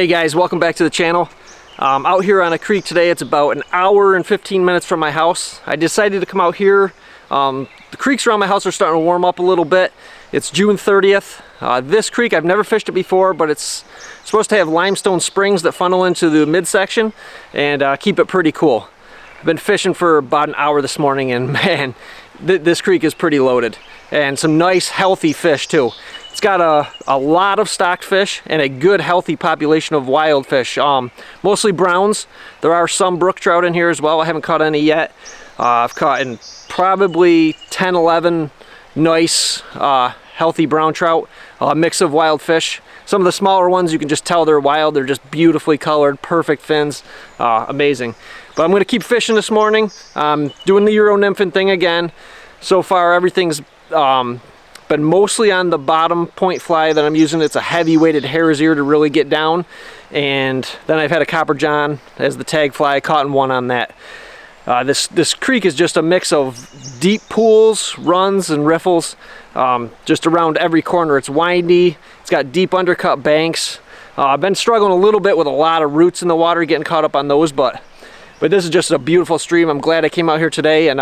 Hey guys, welcome back to the channel. Out here on a creek today. It's about an hour and 15 minutes from my house. I decided to come out here. The creeks around my house are starting to warm up a little bit. It's June 30th. This creek, I've never fished it before, but it's supposed to have limestone springs that funnel into the midsection and keep it pretty cool. I've been fishing for about an hour this morning, and man, this creek is pretty loaded. And some nice healthy fish too. It's got a lot of stocked fish and a good healthy population of wild fish. Mostly browns. There are some brook trout in here as well. I haven't caught any yet. I've caught in probably 10, 11 nice healthy brown trout. A mix of wild fish. Some of the smaller ones you can just tell they're wild. They're just beautifully colored, perfect fins. Amazing. But I'm going to keep fishing this morning. Doing the Euro nymphing thing again. So far everything's been mostly on the bottom point fly that I'm using. It's a heavy weighted hare's ear to really get down, and then I've had a copper john as the tag fly. Caught in one on that. This creek is just a mix of deep pools, runs, and riffles, just around every corner. It's windy. It's got deep undercut banks. I've been struggling a little bit with a lot of roots in the water, getting caught up on those, but this is just a beautiful stream. I'm glad I came out here today, and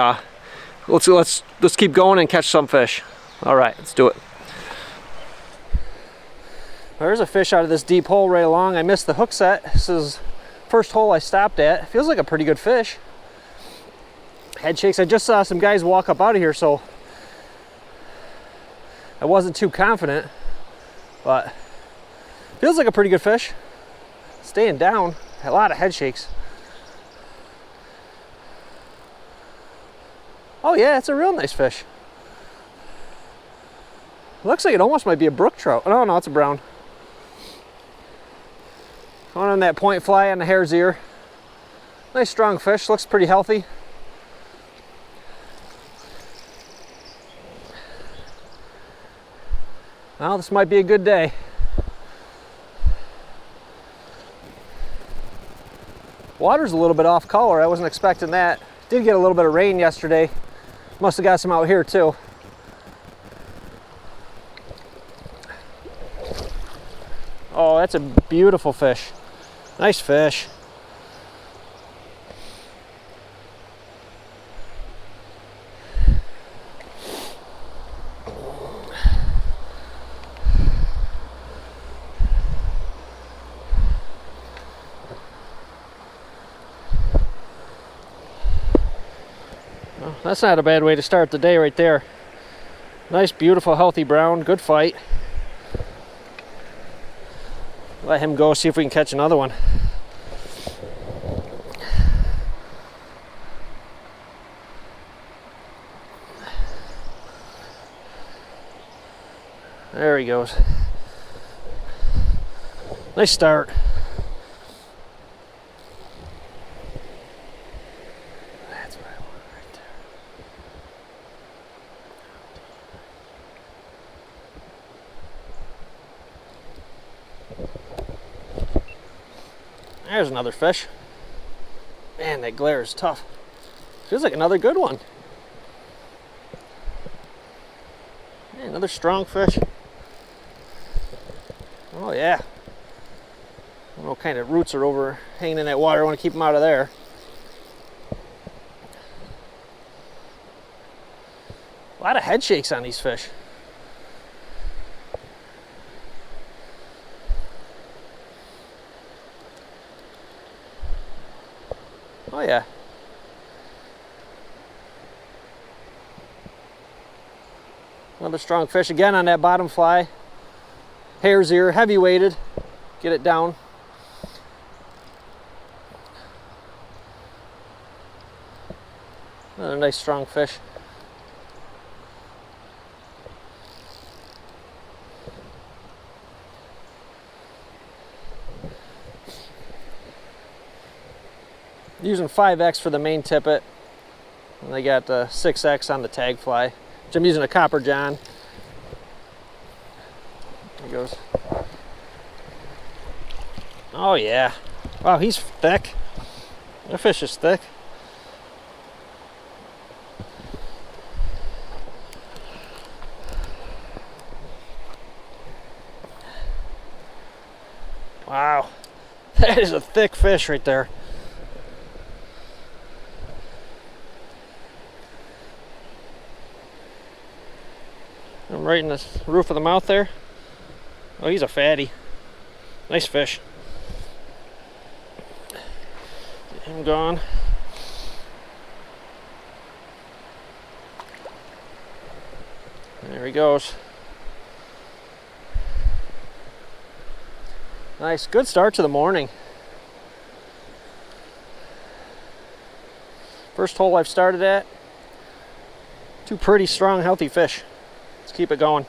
let's keep going and catch some fish. All right, let's do it. There's a fish out of this deep hole right along. I missed the hook set. This is first hole I stopped at. It feels like a pretty good fish. Head shakes. I just saw some guys walk up out of here, so I wasn't too confident, but feels like a pretty good fish. Staying down. A lot of head shakes. Oh yeah, it's a real nice fish. Looks like it almost might be a brook trout. Oh no, it's a brown. Going on that point fly on the hare's ear. Nice strong fish, looks pretty healthy. Well, this might be a good day. Water's a little bit off color. I wasn't expecting that. Did get a little bit of rain yesterday. Must have got some out here too. Oh, that's a beautiful fish. Nice fish. Well, that's not a bad way to start the day right there. Nice, beautiful, healthy brown. Good fight. Let him go, see if we can catch another one. There he goes. Nice start. That's what I want right there. There's another fish. Man, that glare is tough. Feels like another good one. Man, another strong fish. Oh yeah. I don't know what kind of roots are over hanging in that water. I want to keep them out of there. A lot of head shakes on these fish. Oh yeah. Another strong fish again on that bottom fly. Hare's ear, heavy weighted. Get it down. Another nice strong fish. Using 5X for the main tippet, and they got 6X on the tag fly, which I'm using a copper john. There he goes. Oh yeah. Wow, he's thick. The fish is thick. Wow. That is a thick fish right there. I'm right in the roof of the mouth there. Oh, he's a fatty. Nice fish. Get him gone. There he goes. Nice, good start to the morning. First hole I've started at. Two pretty strong, healthy fish. Let's keep it going.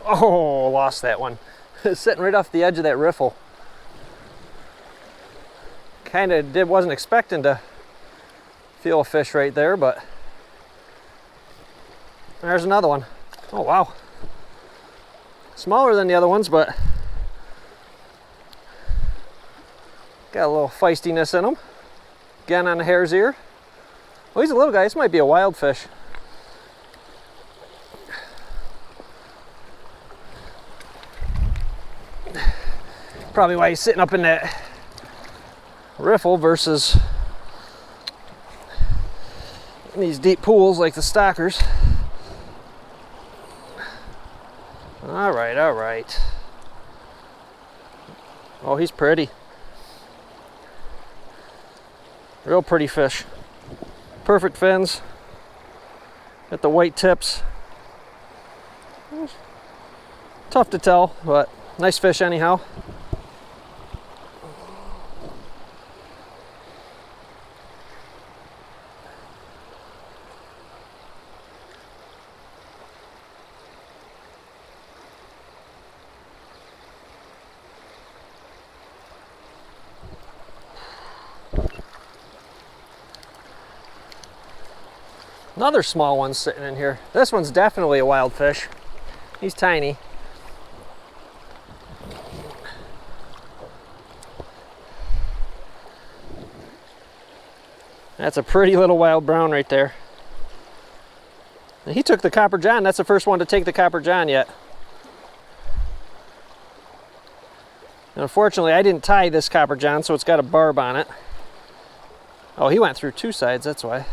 Oh, lost that one. Sitting right off the edge of that riffle. Wasn't expecting to feel a fish right there, but there's another one. Oh wow. Smaller than the other ones, but got a little feistiness in him. Again on the hare's ear. Oh, he's a little guy. This might be a wild fish. Probably why he's sitting up in that riffle versus in these deep pools like the stockers. All right, all right. Oh, he's pretty. Real pretty fish. Perfect fins. Got the white tips. Tough to tell, but nice fish anyhow. Another small one sitting in here. This one's definitely a wild fish. He's tiny. That's a pretty little wild brown right there. And he took the copper john. That's the first one to take the copper john yet. And unfortunately, I didn't tie this copper john, so it's got a barb on it. Oh, he went through two sides, that's why.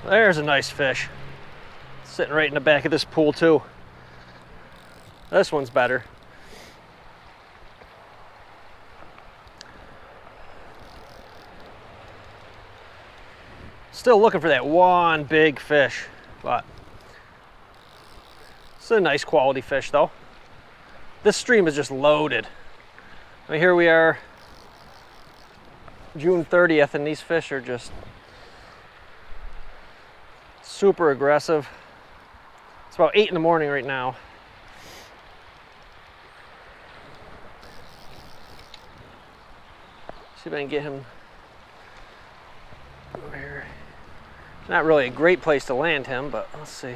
There's a nice fish. Sitting right in the back of this pool too. This one's better. Still looking for that one big fish, but it's a nice quality fish though. This stream is just loaded. I mean, here we are, June 30th, and these fish are just super aggressive. It's about 8 in the morning right now. See if I can get him over here. Not really a great place to land him, but let's see.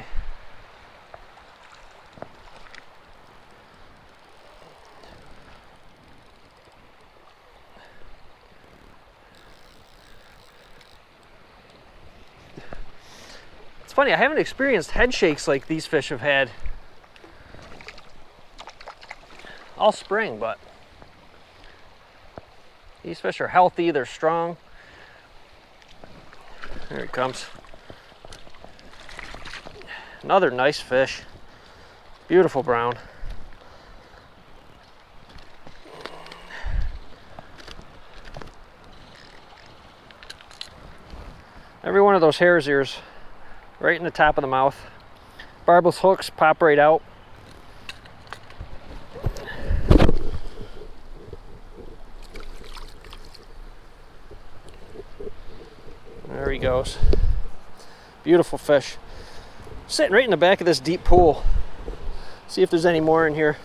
It's funny, I haven't experienced head shakes like these fish have had all spring, but these fish are healthy, they're strong. There he comes. Another nice fish. Beautiful brown. Every one of those hare's ears right in the top of the mouth. Barbless hooks pop right out. There he goes. Beautiful fish. Sitting right in the back of this deep pool. See if there's any more in here.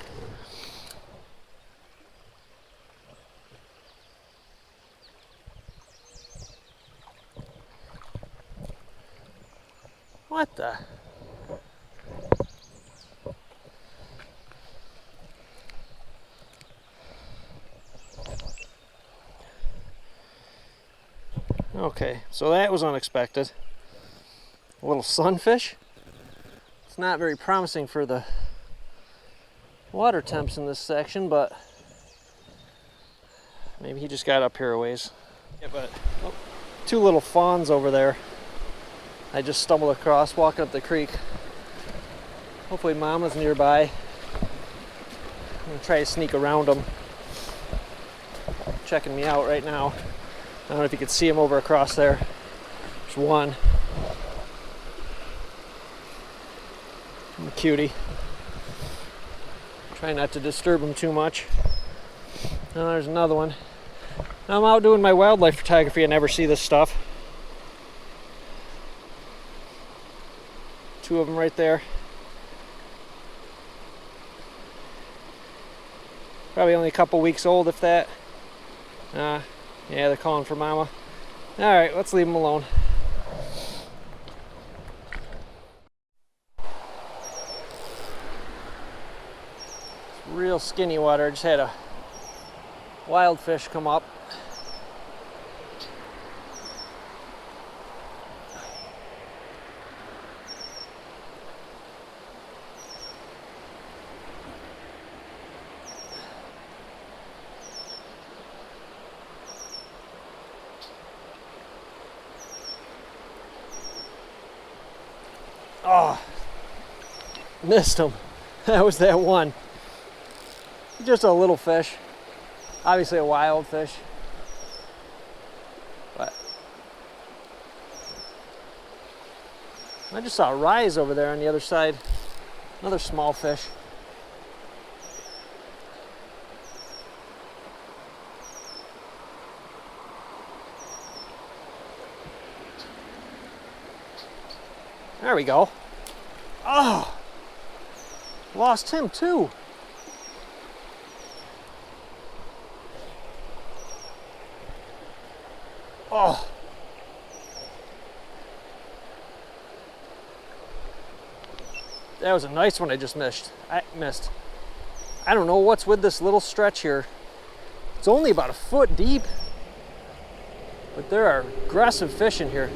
What the? Okay, so that was unexpected. A little sunfish. It's not very promising for the water temps in this section, but maybe he just got up here a ways. Yeah, but two little fawns over there I just stumbled across walking up the creek. Hopefully Mama's nearby. I'm gonna try to sneak around them. Checking me out right now. I don't know if you can see him over across there. There's one. Cutie. Try not to disturb him too much. Oh, there's another one. I'm out doing my wildlife photography. I never see this stuff. Two of them right there. Probably only a couple weeks old, if that. Yeah, they're calling for Mama. All right, let's leave them alone. It's real skinny water. I just had a wild fish come up. Oh, missed him. That was that one. Just a little fish. Obviously a wild fish. But I just saw a rise over there on the other side. Another small fish. There we go. Oh, lost him too. Oh. That was a nice one I just missed. I don't know what's with this little stretch here. It's only about a foot deep, but there are aggressive fish in here.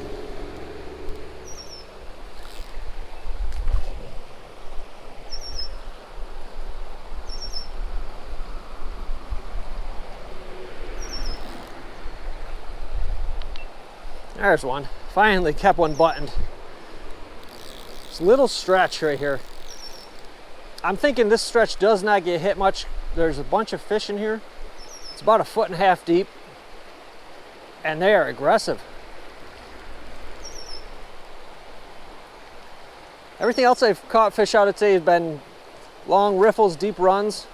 There's one. Finally kept one buttoned. This little stretch right here. I'm thinking this stretch does not get hit much. There's a bunch of fish in here. It's about 1.5 feet deep. And they are aggressive. Everything else I've caught fish out of today has been long riffles, deep runs.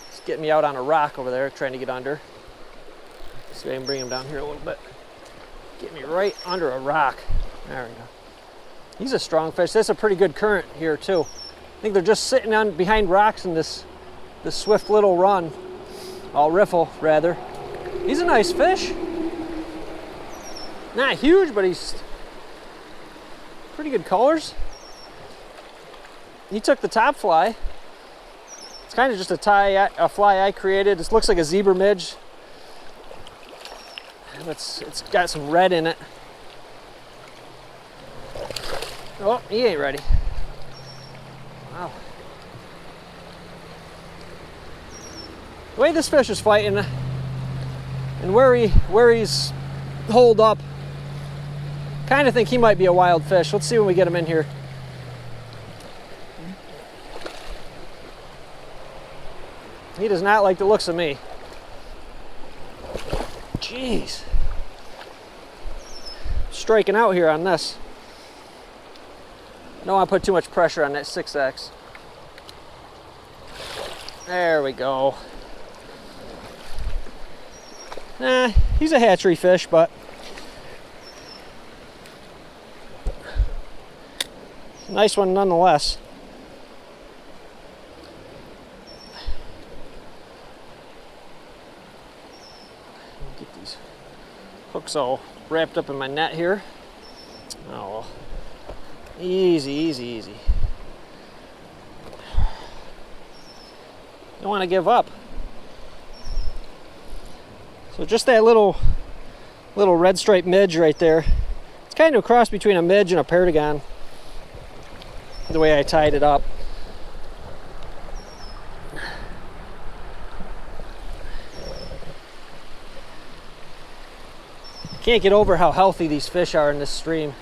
It's getting me out on a rock over there, trying to get under. See if I can bring him down here a little bit. Get me right under a rock. There we go. He's a strong fish. That's a pretty good current here too. I think they're just sitting on behind rocks in this swift little run. All riffle, rather. He's a nice fish. Not huge, but he's pretty good colors. He took the top fly. It's kind of just a fly I created. This looks like a zebra midge. It's got some red in it. Oh, he ain't ready. Wow. The way this fish is fighting and where he's holed up, kind of think he might be a wild fish. Let's see when we get him in here. He does not like the looks of me. Jeez. Striking out here on this. Don't want to put too much pressure on that 6X. There we go. Nah, he's a hatchery fish, but nice one nonetheless. Get these hooks all wrapped up in my net here. Oh, easy, easy, easy. Don't want to give up. So just that little red striped midge right there. It's kind of a cross between a midge and a perdigon, the way I tied it up. Can't get over how healthy these fish are in this stream.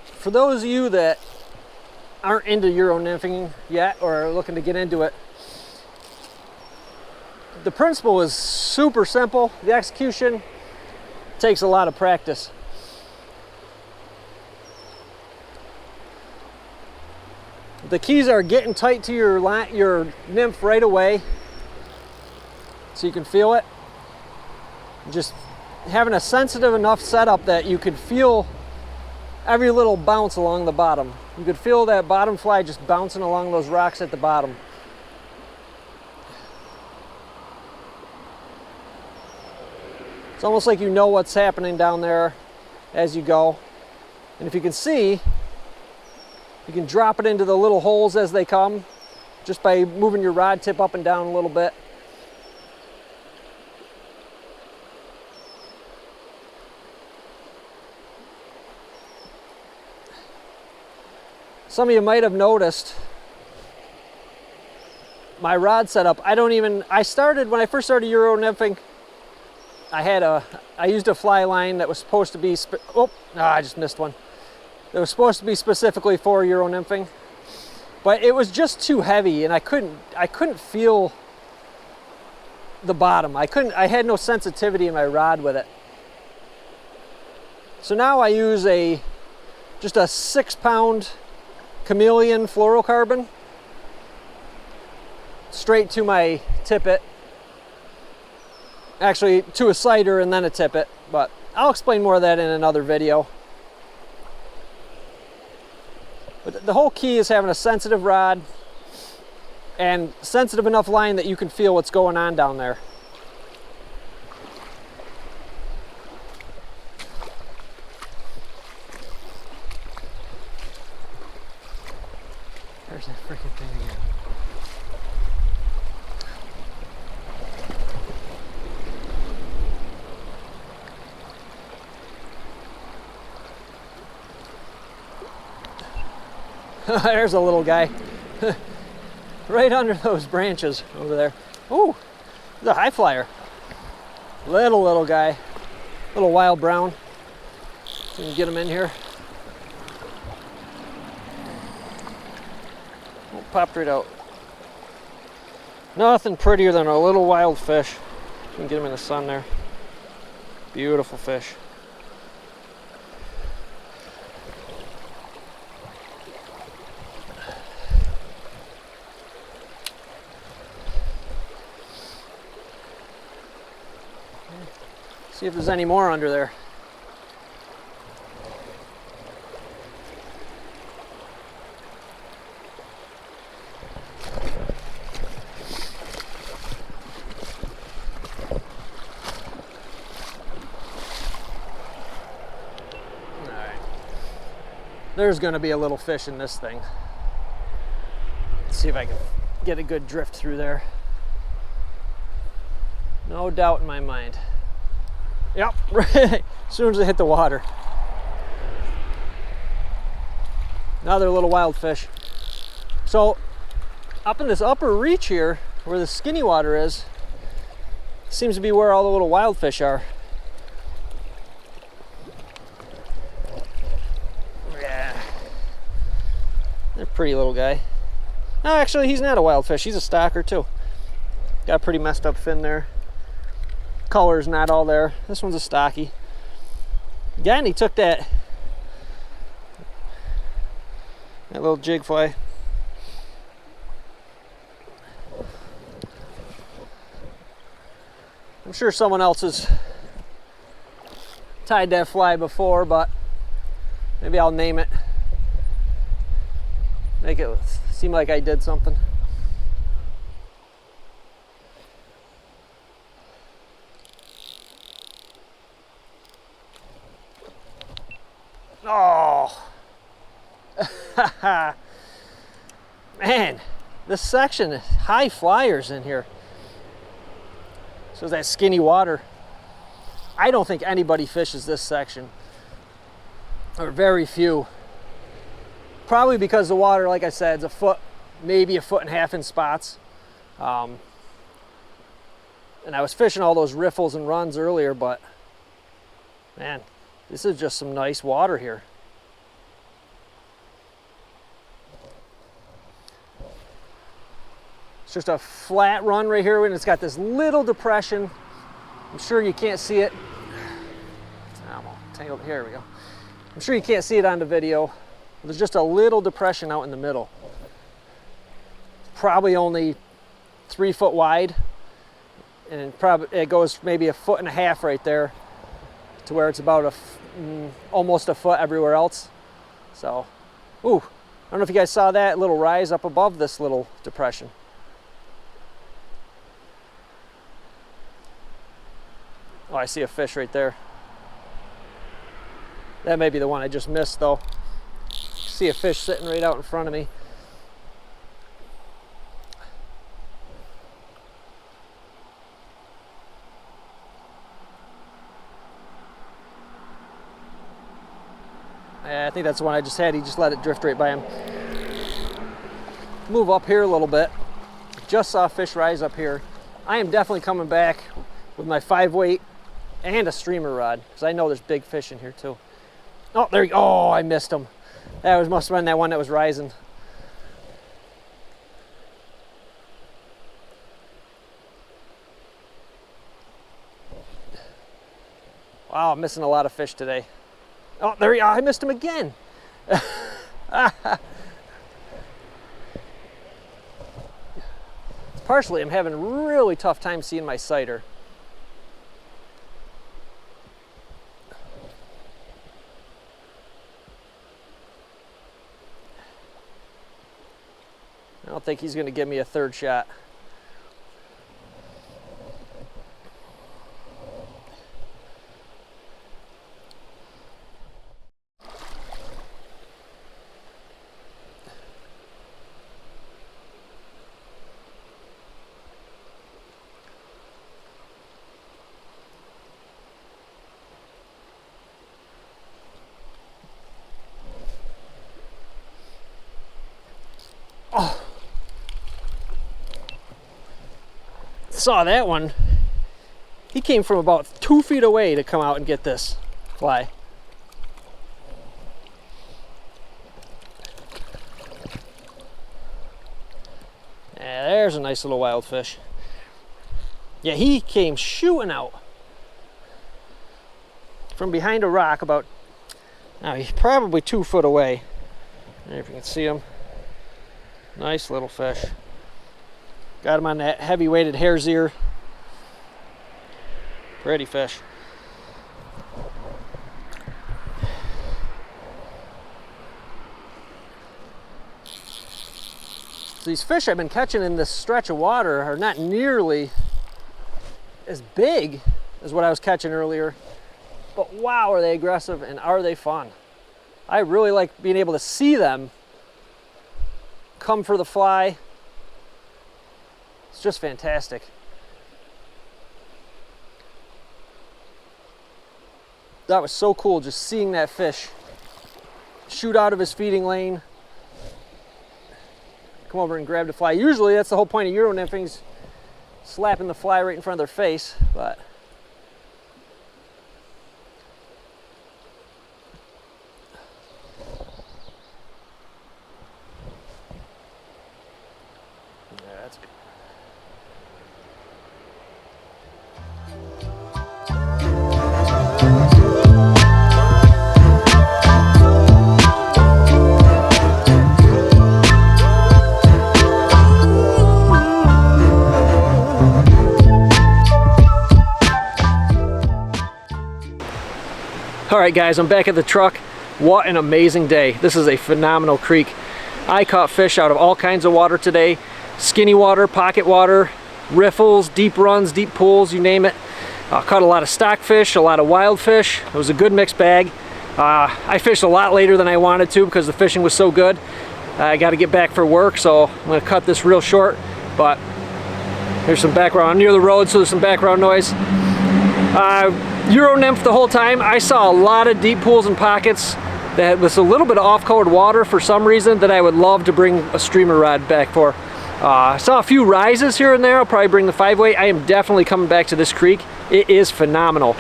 For those of you that aren't into Euro nymphing yet or are looking to get into it, the principle is super simple. The execution takes a lot of practice. The keys are getting tight to your nymph right away so you can feel it. Just having a sensitive enough setup that you could feel every little bounce along the bottom. You could feel that bottom fly just bouncing along those rocks at the bottom. It's almost like you know what's happening down there as you go. And if you can see, you can drop it into the little holes as they come just by moving your rod tip up and down a little bit. Some of you might have noticed my rod setup. I started, when I first started Euro nymphing, I used a fly line that was supposed to be, I just missed one. That was supposed to be specifically for Euro nymphing, but it was just too heavy and I couldn't feel the bottom. I had no sensitivity in my rod with it. So now I use just a 6-pound chameleon fluorocarbon straight to my tippet. Actually, to a sighter and then a tippet, but I'll explain more of that in another video. But the whole key is having a sensitive rod and sensitive enough line that you can feel what's going on down there. There's that freaking thing again. There's a little guy right under those branches over there. Ooh, there's a high flyer. Little guy, little wild brown. We can get him in here. Oh, popped right out. Nothing prettier than a little wild fish. We can get him in the sun there. Beautiful fish. See if there's any more under there. All right. There's going to be a little fish in this thing. Let's see if I can get a good drift through there. No doubt in my mind. Yep, right as soon as I hit the water. Another little wild fish. So up in this upper reach here, where the skinny water is, seems to be where all the little wild fish are. Yeah, they're a pretty little guy. No, actually, he's not a wild fish. He's a stocker too. Got a pretty messed up fin there. Color's not all there. This one's a stocky. Again, he took that little jig fly. I'm sure someone else has tied that fly before, but maybe I'll name it. Make it seem like I did something. Man, this section is high flyers in here. So that skinny water. I don't think anybody fishes this section, or very few. Probably because the water, like I said, is a foot, maybe a foot and a half in spots. And I was fishing all those riffles and runs earlier, but man, this is just some nice water here. It's just a flat run right here, and it's got this little depression. I'm sure you can't see it. I'm all tangled. Here we go. I'm sure you can't see it on the video. There's just a little depression out in the middle. Probably only 3 foot wide, and it goes maybe a foot and a half right there to where it's about almost a foot everywhere else. So, ooh, I don't know if you guys saw that little rise up above this little depression. Oh, I see a fish right there. That may be the one I just missed though. See a fish sitting right out in front of me. Yeah, I think that's the one I just had. He just let it drift right by him. Move up here a little bit. Just saw a fish rise up here. I am definitely coming back with my 5-weight and a streamer rod, because I know there's big fish in here too. Oh, there you go. Oh, I missed him. That must have been that one that was rising. Wow, I'm missing a lot of fish today. Oh, there he is. I missed him again. Partially, I'm having a really tough time seeing my sighter. I don't think he's going to give me a third shot. Oh. Saw that one. He came from about 2 feet away to come out and get this fly. Yeah, there's a nice little wild fish. Yeah, he came shooting out from behind a rock about, now he's probably 2 foot away. There, if you can see him. Nice little fish. Got him on that heavy weighted hare's ear. Pretty fish. So these fish I've been catching in this stretch of water are not nearly as big as what I was catching earlier, but wow, are they aggressive and are they fun. I really like being able to see them come for the fly. It's just fantastic. That was so cool, just seeing that fish shoot out of his feeding lane, come over and grab the fly. Usually that's the whole point of Euro nymphing, slapping the fly right in front of their face, but yeah, that's good. All right guys, I'm back at the truck. What an amazing day. This is a phenomenal creek. I caught fish out of all kinds of water today. Skinny water, pocket water, riffles, deep runs, deep pools, you name it. Caught a lot of stockfish, a lot of wild fish. It was a good mixed bag. I fished a lot later than I wanted to because the fishing was so good. I got to get back for work, so I'm going to cut this real short. But there's some background. I'm near the road, so there's some background noise. Euro nymph the whole time. I saw a lot of deep pools and pockets that was a little bit of off-colored water for some reason that I would love to bring a streamer rod back for. I saw a few rises here and there. I'll probably bring the 5-weight. I am definitely coming back to this creek. It is phenomenal.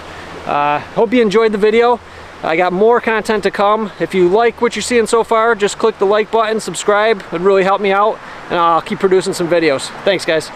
Hope you enjoyed the video. I got more content to come. If you like what you're seeing so far, just click the like button, subscribe. It would really help me out, and I'll keep producing some videos. Thanks, guys.